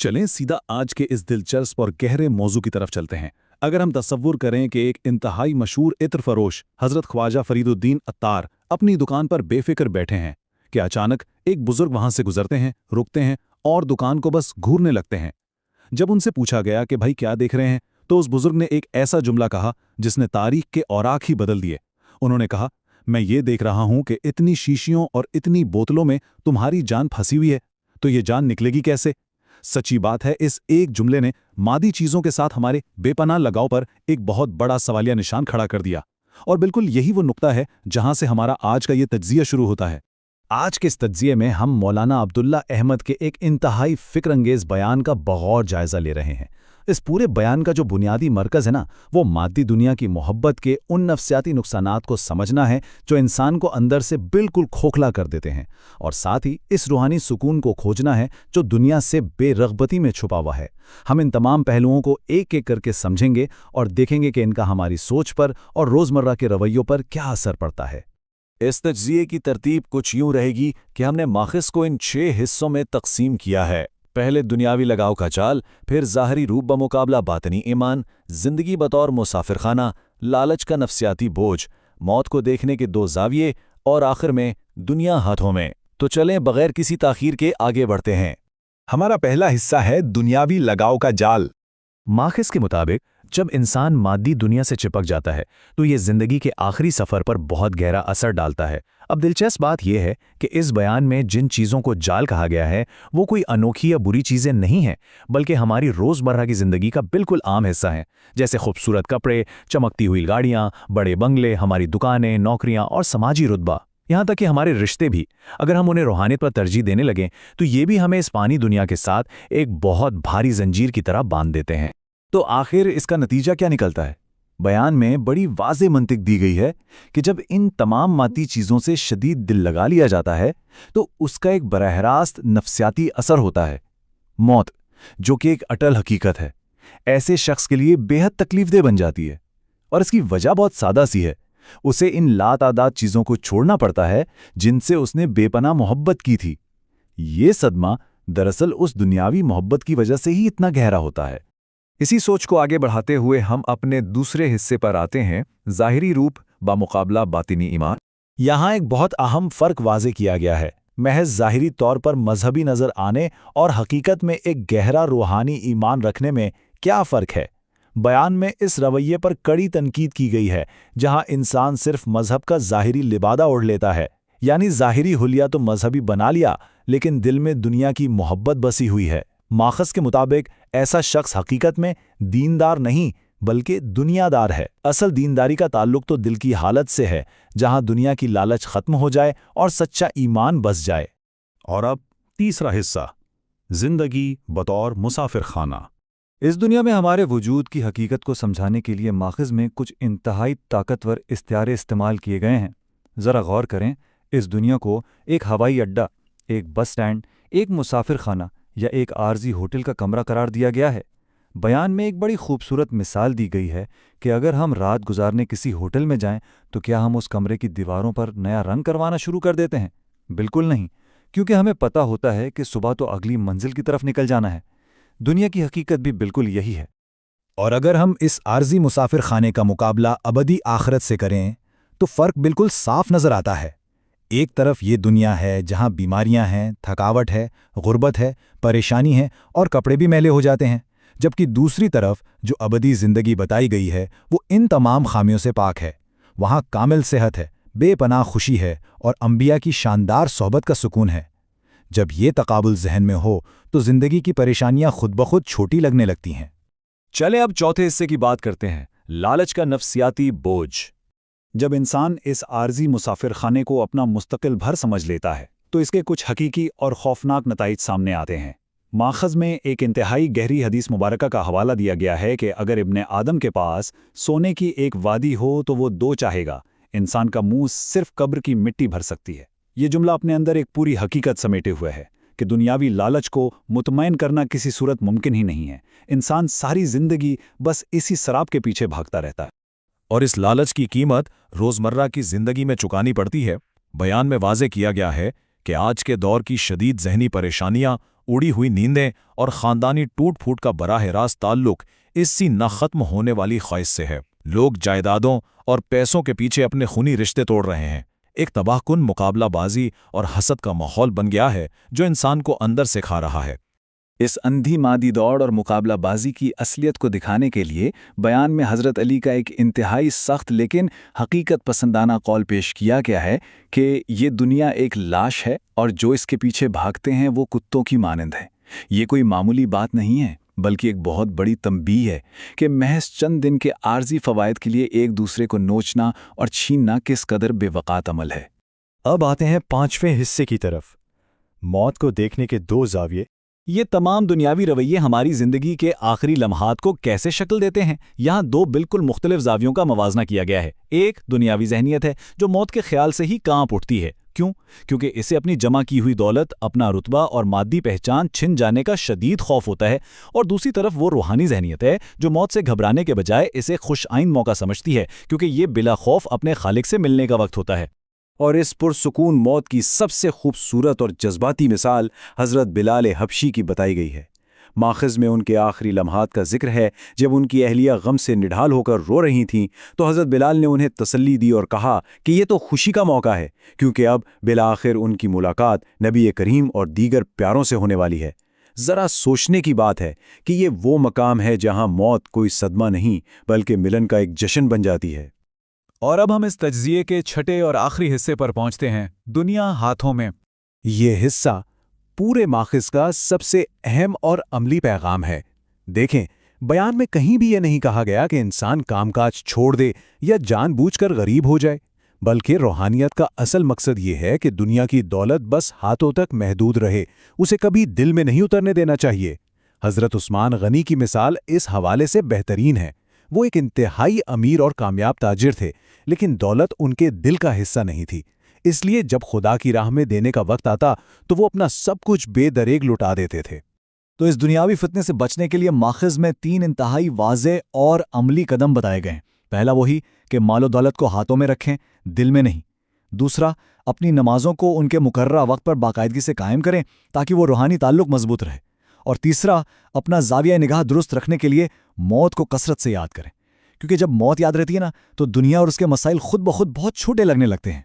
चलें सीधा आज के इस दिलचस्प और गहरे मौजू की तरफ चलते हैं। अगर हम तसव्वुर करें कि एक इंतहाई मशहूर इत्र फरोश हज़रत ख्वाजा फरीदुद्दीन अत्तार अपनी दुकान पर बेफिक्र बैठे हैं कि अचानक एक बुजुर्ग वहां से गुजरते हैं, रुकते हैं और दुकान को बस घूरने लगते हैं। जब उनसे पूछा गया कि भाई क्या देख रहे हैं, तो उस बुजुर्ग ने एक ऐसा जुमला कहा जिसने तारीख के औराक ही बदल दिए। उन्होंने कहा, मैं ये देख रहा हूं कि इतनी शीशियों और इतनी बोतलों में तुम्हारी जान फंसी हुई है, तो ये जान निकलेगी कैसे? सच्ची बात है, इस एक जुमले ने मादी चीजों के साथ हमारे बेपनाह लगाव पर एक बहुत बड़ा सवालिया निशान खड़ा कर दिया। और बिल्कुल यही वो नुक्ता है जहां से हमारा आज का ये तज्जिया शुरू होता है। आज के इस तज्जिये में हम मौलाना अब्दुल्ला अहमद के एक इंतहाई फिक्रअंगेज बयान का बगौर जायजा ले रहे हैं। इस पूरे बयान का जो बुनियादी मरकज़ है ना, वो मादी दुनिया की मोहब्बत के उन नफ्सियाती नुकसानात को समझना है जो इंसान को अंदर से बिल्कुल खोखला कर देते हैं, और साथ ही इस रूहानी सुकून को खोजना है जो दुनिया से बेरग़बती में छुपा हुआ है। हम इन तमाम पहलुओं को एक एक करके समझेंगे और देखेंगे कि इनका हमारी सोच पर और रोज़मर्रा के रवैयों पर क्या असर पड़ता है। इस तज्ज़िये की तरतीब कुछ यूं रहेगी कि हमने माखिज़ को इन 6 हिस्सों में तकसीम किया है। पहले दुनियावी लगाव का जाल, फिर ज़ाहरी रूप बमुकाबला बातनी ईमान, ज़िंदगी बतौर मुसाफिर खाना, लालच का नफ्सियाती बोझ, मौत को देखने के 2 ज़ाविये और आखिर में दुनिया हाथों में। तो चलें बगैर किसी ताख़ीर के आगे बढ़ते हैं। हमारा पहला हिस्सा है दुनियावी लगाव का जाल। माखिज़ के मुताबिक जब इंसान मादी दुनिया से चिपक जाता है तो ये ज़िंदगी के आखिरी सफ़र पर बहुत गहरा असर डालता है। अब दिलचस्प बात यह है कि इस बयान में जिन चीज़ों को जाल कहा गया है वो कोई अनोखी या बुरी चीज़ें नहीं हैं, बल्कि हमारी रोज़मर्रा की ज़िंदगी का बिल्कुल आम हिस्सा हैं, जैसे खूबसूरत कपड़े, चमकती हुई गाड़ियाँ, बड़े बंगले, हमारी दुकानें, नौकरियाँ और समाजी रुतबा, यहाँ तक कि हमारे रिश्ते भी। अगर हम उन्हें रूहानियत पर तरजीह देने लगें तो ये भी हमें इस पानी दुनिया के साथ एक बहुत भारी जंजीर की तरह बांध देते हैं। तो आखिर इसका नतीजा क्या निकलता है? बयान में बड़ी वाज़ेह मंतिक दी गई है कि जब इन तमाम मादी चीज़ों से शदीद दिल लगा लिया जाता है तो उसका एक बराह रास्त नफ्सियाती असर होता है, मौत, जो कि एक अटल हकीकत है, ऐसे शख्स के लिए बेहद तकलीफदेह बन जाती है। और इसकी वजह बहुत सादा सी है, उसे इन लातादाद चीज़ों को छोड़ना पड़ता है जिनसे उसने बेपनाह मोहब्बत की थी। ये सदमा दरअसल उस दुनियावी मोहब्बत की वजह से ही इतना गहरा होता है। इसी सोच को आगे बढ़ाते हुए हम अपने दूसरे हिस्से पर आते हैं, ज़ाहिरी रूप बामुकाबला बातिनी ईमान। यहाँ एक बहुत अहम फ़र्क वाज़े किया गया है। महज ज़ाहिरी तौर पर मजहबी नज़र आने और हकीकत में एक गहरा रूहानी ईमान रखने में क्या फ़र्क है? बयान में इस रवैये पर कड़ी तनकीद की गई है जहाँ इंसान सिर्फ मजहब का ज़ाहिरी लिबादा ओढ़ लेता है, यानी ज़ाहिरी हुलिया तो मजहबी बना लिया लेकिन दिल में दुनिया की मोहब्बत बसी हुई है। माखज़ के मुताबिक ऐसा शख्स हकीकत में दीनदार नहीं बल्कि दुनियादार है। असल दीनदारी का ताल्लुक तो दिल की हालत से है जहां दुनिया की लालच खत्म हो जाए और सच्चा ईमान बस जाए। और अब तीसरा हिस्सा, जिंदगी बतौर मुसाफिर खाना। इस दुनिया में हमारे वजूद की हकीकत को समझाने के लिए माखज़ में कुछ इंतहाई ताकतवर इस्तिआरे इस्तेमाल किए गए हैं। ज़रा गौर करें, इस दुनिया को एक हवाई अड्डा, एक बस स्टैंड, एक मुसाफिर खाना या एक आर्जी होटल का कमरा करार दिया गया है। बयान में एक बड़ी खूबसूरत मिसाल दी गई है कि अगर हम रात गुजारने किसी होटल में जाएं तो क्या हम उस कमरे की दीवारों पर नया रंग करवाना शुरू कर देते हैं? बिल्कुल नहीं, क्योंकि हमें पता होता है कि सुबह तो अगली मंजिल की तरफ निकल जाना है। दुनिया की हकीकत भी बिल्कुल यही है। और अगर हम इस आर्जी मुसाफिर खाने का मुकाबला अबदी आखिरत से करें तो फ़र्क बिल्कुल साफ नज़र आता है। एक तरफ ये दुनिया है जहाँ बीमारियाँ हैं, थकावट है, गुर्बत है, परेशानी है और कपड़े भी मैले हो जाते हैं, जबकि दूसरी तरफ जो अबदी ज़िंदगी बताई गई है वो इन तमाम खामियों से पाक है। वहाँ कामिल सेहत है, बेपनाह खुशी है और अंबिया की शानदार सोहबत का सुकून है। जब ये तकाबुल जहन में हो तो ज़िंदगी की परेशानियाँ खुद ब खुद छोटी लगने लगती हैं। चले अब चौथे हिस्से की बात करते हैं, लालच का नफ्सियाती बोझ। जब इंसान इस आर्जी मुसाफिर खाने को अपना मुस्तकिल भर समझ लेता है तो इसके कुछ हकीकी और खौफनाक नताइज सामने आते हैं। माखज़ में एक इंतहाई गहरी हदीस मुबारका का हवाला दिया गया है कि अगर इब्ने आदम के पास सोने की एक वादी हो तो वो 2 चाहेगा, इंसान का मुंह सिर्फ कब्र की मिट्टी भर सकती है। ये जुमला अपने अंदर एक पूरी हकीकत समेटे हुए है कि दुनियावी लालच को मुतमईन करना किसी सूरत मुमकिन ही नहीं है। इंसान सारी ज़िंदगी बस इसी शराब के पीछे भागता रहता है और इस लालच की कीमत रोज़मर्रा की ज़िंदगी में चुकानी पड़ती है। बयान में वाज़े किया गया है कि आज के दौर की शदीद ज़हनी परेशानियां उड़ी हुई नींदें और खानदानी टूट फूट का बराह रास्त ताल्लुक इसी न खत्म होने वाली ख्वाहिश से है। लोग जायदादों और पैसों के पीछे अपने खूनी रिश्ते तोड़ रहे हैं। एक तबाहकुन मुकाबलाबाजी और हसद का माहौल बन गया है जो इंसान को अंदर से खा रहा है। इस अंधी मादी दौड़ और मुकाबलाबाजी की असलियत को दिखाने के लिए बयान में हज़रत अली का एक इंतहाई सख्त लेकिन हकीकत पसंदाना कौल पेश किया गया है कि ये दुनिया एक लाश है और जो इसके पीछे भागते हैं वो कुत्तों की मानंद है। ये कोई मामूली बात नहीं है, बल्कि एक बहुत बड़ी तंबीह है कि महज चंद दिन के आर्जी फ़वायद के लिए एक दूसरे को नोचना और छीनना किस कदर बेवकात अमल है। अब आते हैं 5वें हिस्से की तरफ, मौत को देखने के 2 ज़ाविये। ये तमाम दुनियावी रवैये हमारी ज़िंदगी के आखिरी लम्हात को कैसे शक्ल देते हैं। यहाँ 2 बिल्कुल मुख्तलिफ ज़ावियों का मवाजना किया गया है। एक दुनियावी जहनियत है जो मौत के ख्याल से ही कांप उठती है। क्यों? क्योंकि इसे अपनी जमा की हुई दौलत, अपना रुतबा और मादी पहचान छिन जाने का शदीद खौफ होता है। और दूसरी तरफ वो रूहानी जहनियत है जो मौत से घबराने के बजाय इसे खुशआइन मौका समझती है, क्योंकि ये बिला खौफ अपने खालिक से मिलने का वक्त होता है। और इस पुरसुकून मौत की सबसे खूबसूरत और जज्बाती मिसाल हज़रत बिलाल हबशी की बताई गई है। माखज़ में उनके आखिरी लम्हात का जिक्र है। जब उनकी अहलिया गम से निढाल होकर रो रही थीं तो हज़रत बिलाल ने उन्हें तसल्ली दी और कहा कि ये तो खुशी का मौका है, क्योंकि अब बिलाखिर उनकी मुलाकात नबी करीम और दीगर प्यारों से होने वाली है। ज़रा सोचने की बात है कि ये वो मकाम है जहाँ मौत कोई सदमा नहीं बल्कि मिलन का एक जश्न बन जाती है। और अब हम इस तज्जिए के छठे और आखिरी हिस्से पर पहुंचते हैं, दुनिया हाथों में। ये हिस्सा पूरे माखिज़ का सबसे अहम और अमली पैगाम है। देखें, बयान में कहीं भी ये नहीं कहा गया कि इंसान कामकाज छोड़ दे या जानबूझकर गरीब हो जाए, बल्कि रूहानियत का असल मकसद ये है कि दुनिया की दौलत बस हाथों तक महदूद रहे, उसे कभी दिल में नहीं उतरने देना चाहिए। हज़रत उस्मान गनी की मिसाल इस हवाले से बेहतरीन है। वो एक इंतहाई अमीर और कामयाब ताजिर थे, लेकिन दौलत उनके दिल का हिस्सा नहीं थी। इसलिए जब खुदा की राह में देने का वक्त आता तो वो अपना सब कुछ बेदरेग लुटा देते थे। तो इस दुनियावी फितने से बचने के लिए माखिज़ में 3 इंतहाई वाज़े और अमली कदम बताए गए हैं। पहला वही कि मालो दौलत को हाथों में रखें, दिल में नहीं। दूसरा, अपनी नमाज़ों को उनके मुकर्ररा वक्त पर बाकायदगी से कायम करें ताकि वो रूहानी ताल्लुक मजबूत रहे। और तीसरा, अपना ज़ाविया निगाह दुरुस्त रखने के लिए मौत को कसरत से याद करें, क्योंकि जब मौत याद रहती है ना तो दुनिया और उसके मसाइल खुद ब खुद बहुत छोटे लगने लगते हैं।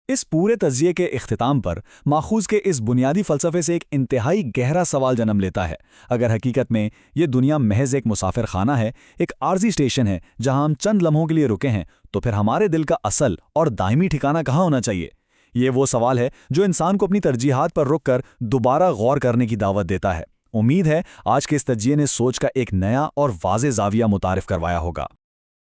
इस पूरे तज्जिए के इख्तिताम पर माखूज़ के इस बुनियादी फ़लसफ़े से एक इंतहाई गहरा सवाल जन्म लेता है। अगर हकीकत में ये दुनिया महज एक मुसाफिर खाना है, एक आर्जी स्टेशन है जहां हम चंद लम्हों के लिए रुके हैं, तो फिर हमारे दिल का असल और दायमी ठिकाना कहाँ होना चाहिए? ये वो सवाल है जो इंसान को अपनी तरजीहात पर रुक कर दोबारा गौर करने की दावत देता है। उम्मीद है आज के इस तज्जिए ने सोच का एक नया और वाज़े ज़ाविया मुतारिफ करवाया होगा।